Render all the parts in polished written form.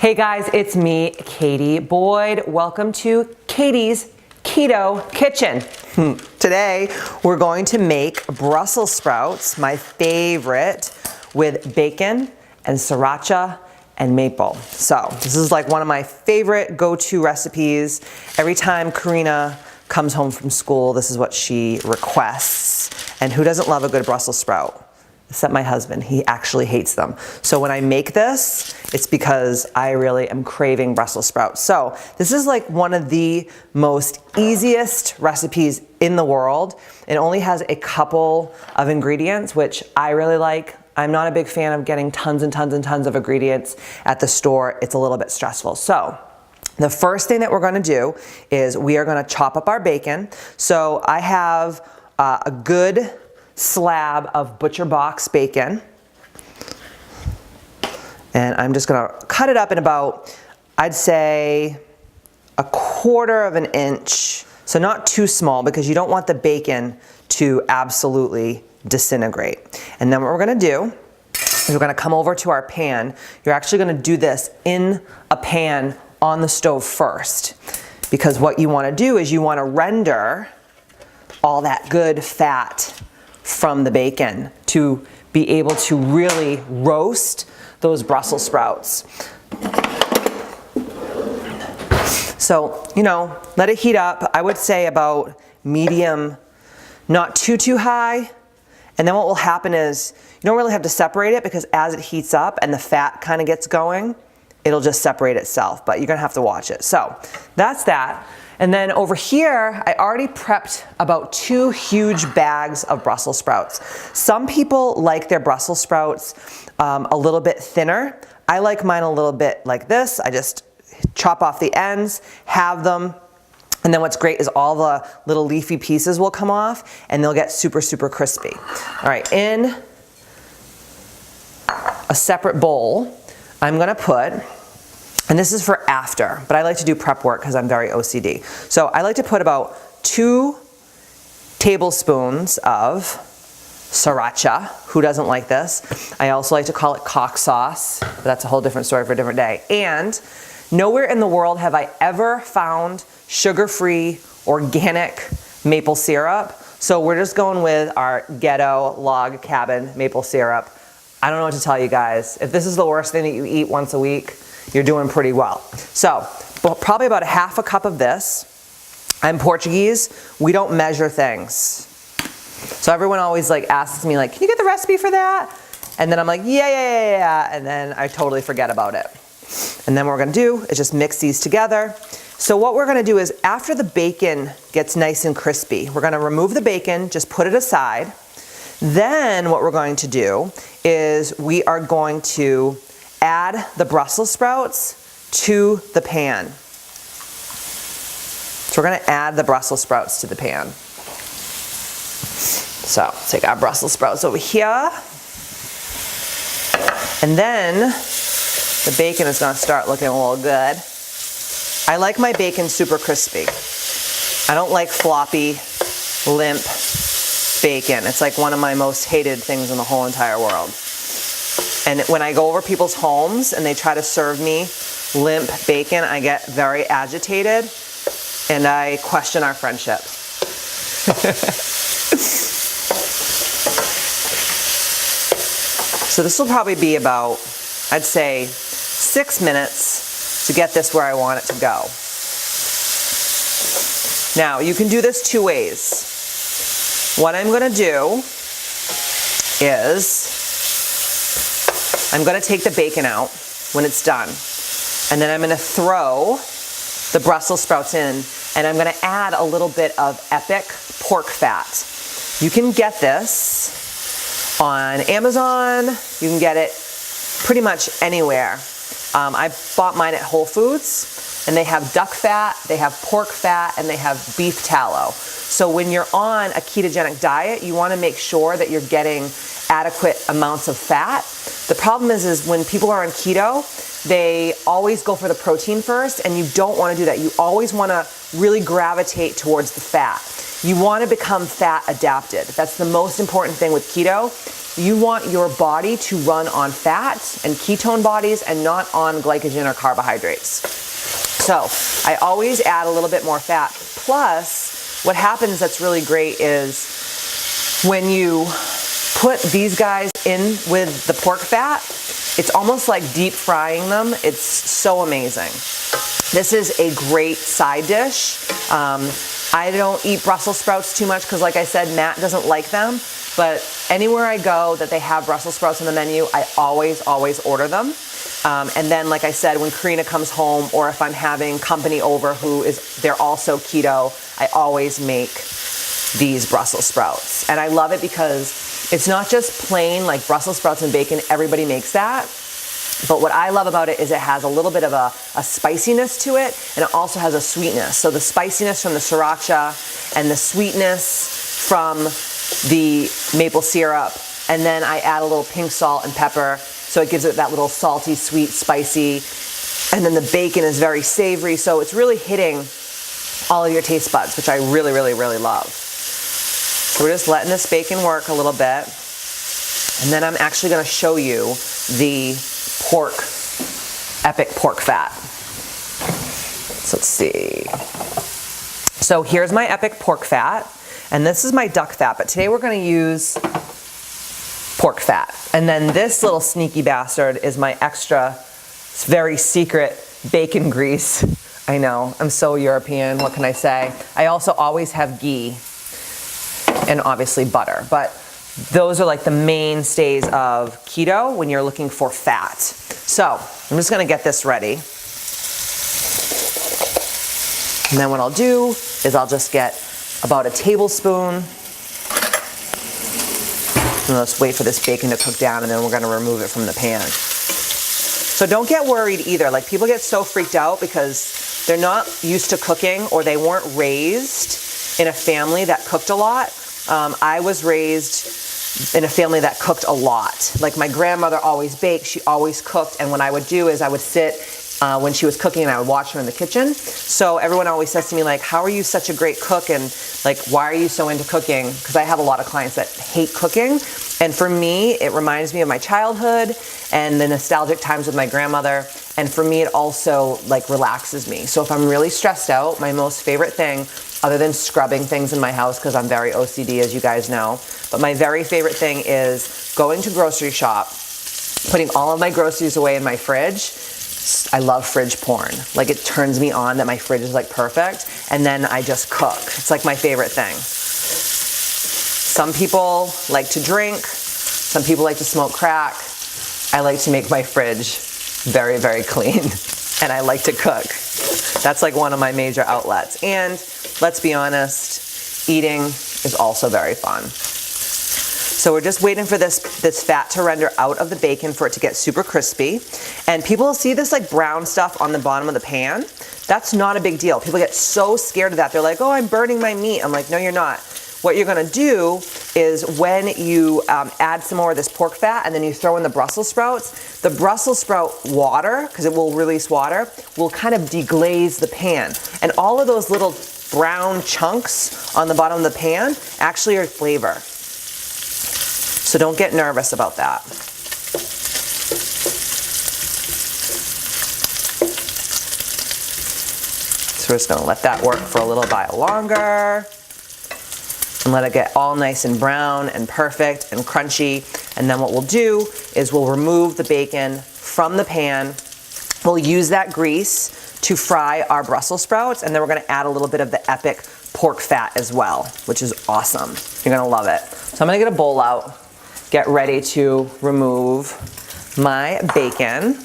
Hey guys, it's me, Katie Boyd. Welcome to Katie's Keto Kitchen. Today, we're going to make Brussels sprouts, my favorite, with bacon and Siracha and maple. So this is like one of my favorite go-to recipes. Every time Karina comes home from school, this is what she requests. And who doesn't love a good Brussels sprout? Except my husband, he actually hates them. So when I make this, it's because I really am craving Brussels sprouts. So this is like one of the most easiest recipes in the world. It only has a couple of ingredients, which I really like. I'm not a big fan of getting tons and tons and tons of ingredients at the store. It's a little bit stressful. So the first thing that we're gonna do is we are gonna chop up our bacon. So I have a good slab of butcher box bacon, and I'm just gonna cut it up in about, I'd say, 1/4 of an inch. So not too small, because you don't want the bacon to absolutely disintegrate. And then what we're gonna do is we're gonna come over to our pan. You're actually gonna do this in a pan on the stove first, because what you wanna do is you wanna render all that good fat from the bacon to be able to really roast those Brussels sprouts. So, let it heat up. I would say about medium, not too high. And then what will happen is you don't really have to separate it, because as it heats up and the fat kind of gets going, it'll just separate itself, but you're gonna have to watch it. So that's that. And then over here, I already prepped about 2 huge bags of Brussels sprouts. Some people like their Brussels sprouts a little bit thinner. I like mine a little bit like this. I just chop off the ends, have them, and then what's great is all the little leafy pieces will come off and they'll get super, super crispy. All right, in a separate bowl, I'm gonna put, and this is for after, but I like to do prep work because I'm very OCD. So I like to put about 2 tablespoons of Siracha. Who doesn't like this? I also like to call it cock sauce, but that's a whole different story for a different day. And nowhere in the world have I ever found sugar-free organic maple syrup. So we're just going with our ghetto log cabin maple syrup. I don't know what to tell you guys. If this is the worst thing that you eat once a week, you're doing pretty well. So probably about 1/2 cup of this. I'm Portuguese. We don't measure things. So everyone always asks me can you get the recipe for that? And then I'm like, yeah. And then I totally forget about it. And then what we're gonna do is just mix these together. So what we're gonna do is after the bacon gets nice and crispy, we're gonna remove the bacon, just put it aside. Then what we're going to do is we are going to add the Brussels sprouts to the pan. So we're gonna add the Brussels sprouts to the pan. So take our Brussels sprouts over here. And then the bacon is gonna start looking a little good. I like my bacon super crispy. I don't like floppy, limp bacon. It's like one of my most hated things in the whole entire world. And when I go over people's homes and they try to serve me limp bacon, I get very agitated and I question our friendship. So this will probably be about, I'd say, 6 minutes to get this where I want it to go. Now, you can do this 2 ways. What I'm gonna do is I'm gonna take the bacon out when it's done, and then I'm gonna throw the Brussels sprouts in, and I'm gonna add a little bit of epic pork fat. You can get this on Amazon. You can get it pretty much anywhere. I bought mine at Whole Foods, and they have duck fat, they have pork fat, and they have beef tallow. So when you're on a ketogenic diet, you wanna make sure that you're getting adequate amounts of fat. The problem is when people are on keto, they always go for the protein first, and you don't wanna do that. You always wanna really gravitate towards the fat. You wanna become fat adapted. That's the most important thing with keto. you want your body to run on fats and ketone bodies and not on glycogen or carbohydrates. So I always add a little bit more fat. Plus, what happens that's really great is when you put these guys in with the pork fat, it's almost like deep frying them. It's so amazing. This is a great side dish. I don't eat Brussels sprouts too much because, like I said, Matt doesn't like them. But anywhere I go that they have Brussels sprouts on the menu, I always order them. And then, like I said, when Karina comes home or if I'm having company over they're also keto, I always make these Brussels sprouts. And I love it because it's not just plain like Brussels sprouts and bacon. Everybody makes that. But what I love about it is it has a little bit of a spiciness to it, and it also has a sweetness. So the spiciness from the Siracha and the sweetness from the maple syrup, and then I add a little pink salt and pepper, so it gives it that little salty, sweet, spicy, and then the bacon is very savory, so it's really hitting all of your taste buds, which I really love. So we're just letting this bacon work a little bit, and then I'm actually going to show you the epic pork fat. So let's see. So here's my epic pork fat, and this is my duck fat, but today we're going to use pork fat. And then this little sneaky bastard is my extra, very secret bacon grease. I know, I'm so European, what can I say? I also always have ghee and obviously butter, but those are like the mainstays of keto when you're looking for fat. So I'm just gonna get this ready. And then what I'll do is I'll just get about a tablespoon. And let's wait for this bacon to cook down, and then we're gonna remove it from the pan. So don't get worried either. Like, people get so freaked out because they're not used to cooking or they weren't raised in a family that cooked a lot. I was raised in a family that cooked a lot. Like, my grandmother always baked, she always cooked, and what I would do is I would sit when she was cooking and I would watch her in the kitchen. So everyone always says to me, like, how are you such a great cook, and like, why are you so into cooking? Because I have a lot of clients that hate cooking, and for me it reminds me of my childhood and the nostalgic times with my grandmother, and for me it also like relaxes me. So if I'm really stressed out, my most favorite thing, other than scrubbing things in my house because I'm very OCD, as you guys know, but my very favorite thing is going to grocery shop, putting all of my groceries away in my fridge. I love fridge porn. Like, it turns me on that my fridge is like perfect, and then I just cook. It's like my favorite thing. Some people like to drink, some people like to smoke crack. I like to make my fridge very clean, and I like to cook. That's like one of my major outlets. And let's be honest, eating is also very fun. So we're just waiting for this fat to render out of the bacon for it to get super crispy. And people see this like brown stuff on the bottom of the pan. That's not a big deal. People get so scared of that. They're like, oh, I'm burning my meat. I'm like, no, you're not. What you're gonna do is when you add some more of this pork fat and then you throw in the Brussels sprouts, the Brussels sprout water, because it will release water, will kind of deglaze the pan. And all of those little brown chunks on the bottom of the pan actually are flavor. So don't get nervous about that. So we're just gonna let that work for a little while longer and let it get all nice and brown and perfect and crunchy. And then what we'll do is we'll remove the bacon from the pan. We'll use that grease to fry our Brussels sprouts, and then we're gonna add a little bit of the epic pork fat as well, which is awesome. You're gonna love it. So I'm gonna get a bowl out, get ready to remove my bacon.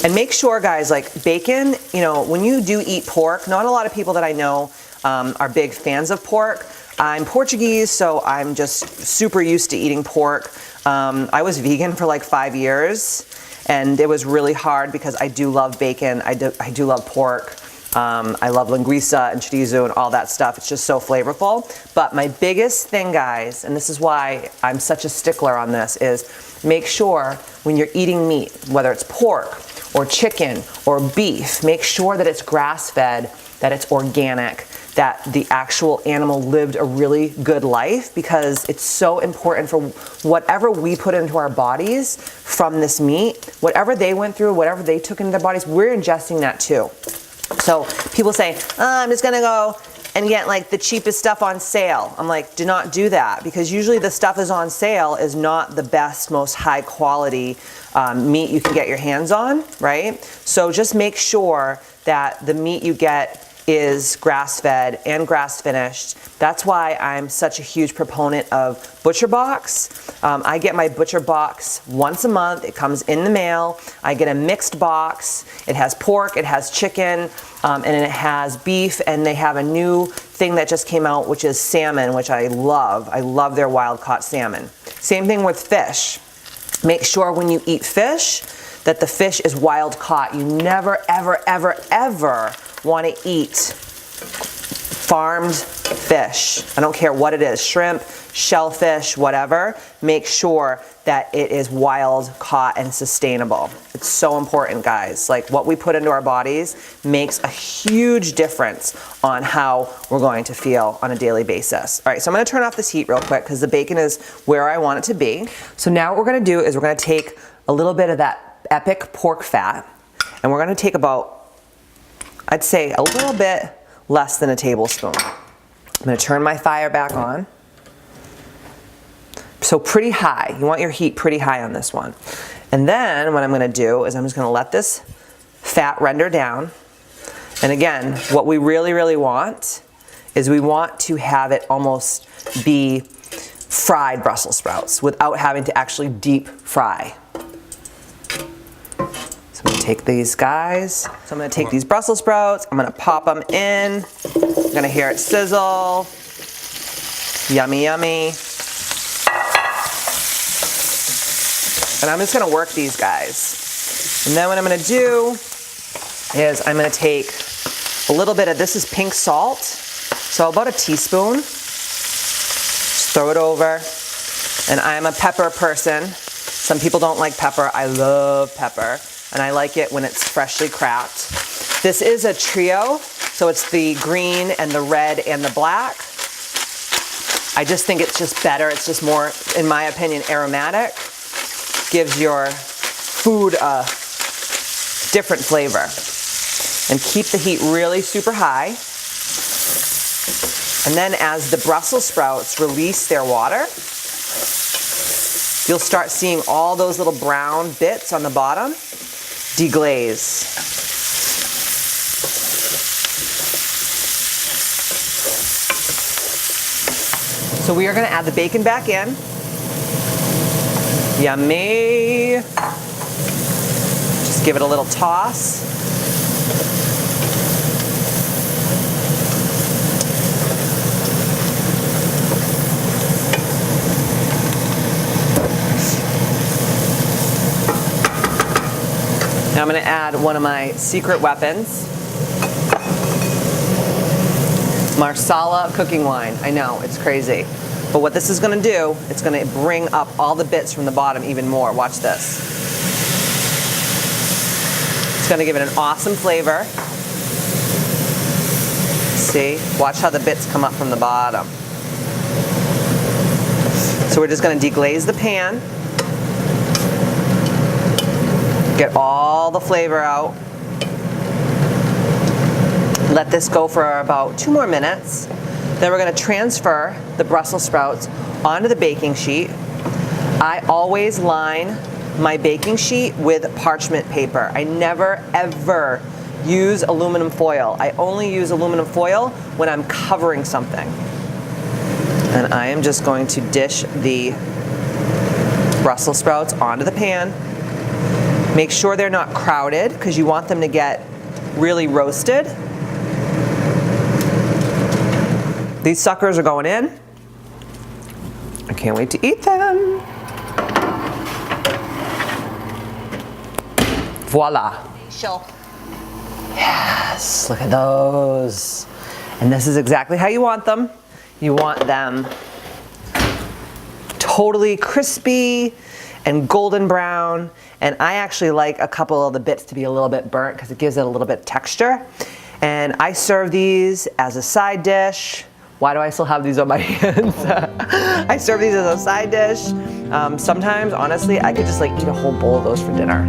And make sure, guys, like bacon, you know, when you do eat pork, not a lot of people that I know are big fans of pork. I'm Portuguese, so I'm just super used to eating pork. I was vegan for like 5 years, and it was really hard because I do love bacon. I do love pork. I love linguiça and chorizo and all that stuff. It's just so flavorful. But my biggest thing, guys, and this is why I'm such a stickler on this, is make sure when you're eating meat, whether it's pork or chicken or beef, make sure that it's grass-fed, that it's organic, that the actual animal lived a really good life, because it's so important for whatever we put into our bodies from this meat, whatever they went through, whatever they took into their bodies, we're ingesting that too. So people say, oh, I'm just gonna go and get like the cheapest stuff on sale. I'm like, do not do that, because usually the stuff is on sale is not the best, most high quality meat you can get your hands on, right? So just make sure that the meat you get is grass-fed and grass-finished. That's why I'm such a huge proponent of Butcher Box. I get my Butcher Box once a month. It comes in the mail. I get a mixed box. It has pork, it has chicken, and it has beef, and they have a new thing that just came out, which is salmon, which I love. I love their wild-caught salmon. Same thing with fish. Make sure when you eat fish that the fish is wild-caught. You never, ever, ever, ever want to eat farmed fish. I don't care what it is, shrimp, shellfish, whatever. Make sure that it is wild caught and sustainable. It's so important, guys. Like, what we put into our bodies makes a huge difference on how we're going to feel on a daily basis. All right, so I'm gonna turn off this heat real quick because the bacon is where I want it to be. So now what we're gonna do is we're gonna take a little bit of that epic pork fat, and we're gonna take about, I'd say a little bit less than a tablespoon. I'm gonna turn my fire back on. So pretty high, you want your heat pretty high on this one. And then what I'm gonna do is I'm just gonna let this fat render down. And again, what we really, really want is we want to have it almost be fried Brussels sprouts without having to actually deep fry. So I'm gonna take these guys. So I'm gonna take these Brussels sprouts, I'm gonna pop them in. You're gonna hear it sizzle. Yummy, yummy. And I'm just gonna work these guys. And then what I'm gonna do is I'm gonna take a little bit of, this is pink salt, so about a teaspoon. Just throw it over. And I'm a pepper person. Some people don't like pepper. I love pepper. And I like it when it's freshly cracked. This is a trio, so it's the green and the red and the black. I just think it's just better. It's just more, in my opinion, aromatic. Gives your food a different flavor. And keep the heat really super high. And then as the Brussels sprouts release their water, you'll start seeing all those little brown bits on the bottom deglaze. So we are gonna add the bacon back in. Yummy. Just give it a little toss. Now I'm going to add one of my secret weapons, Marsala cooking wine. I know, it's crazy. But what this is going to do, it's going to bring up all the bits from the bottom even more. Watch this. It's going to give it an awesome flavor. See? Watch how the bits come up from the bottom. So we're just going to deglaze the pan. Get all the flavor out. Let this go for about 2 more minutes. Then we're going to transfer the Brussels sprouts onto the baking sheet. I always line my baking sheet with parchment paper. I never ever use aluminum foil. I only use aluminum foil when I'm covering something. And I am just going to dish the Brussels sprouts onto the pan. Make sure they're not crowded because you want them to get really roasted. These suckers are going in. I can't wait to eat them. Voila. Yes, look at those. And this is exactly how you want them. You want them totally crispy and golden brown. And I actually like a couple of the bits to be a little bit burnt because it gives it a little bit of texture. And I serve these as a side dish. Why do I still have these on my hands? I serve these as a side dish. Sometimes, honestly, I could just like eat a whole bowl of those for dinner.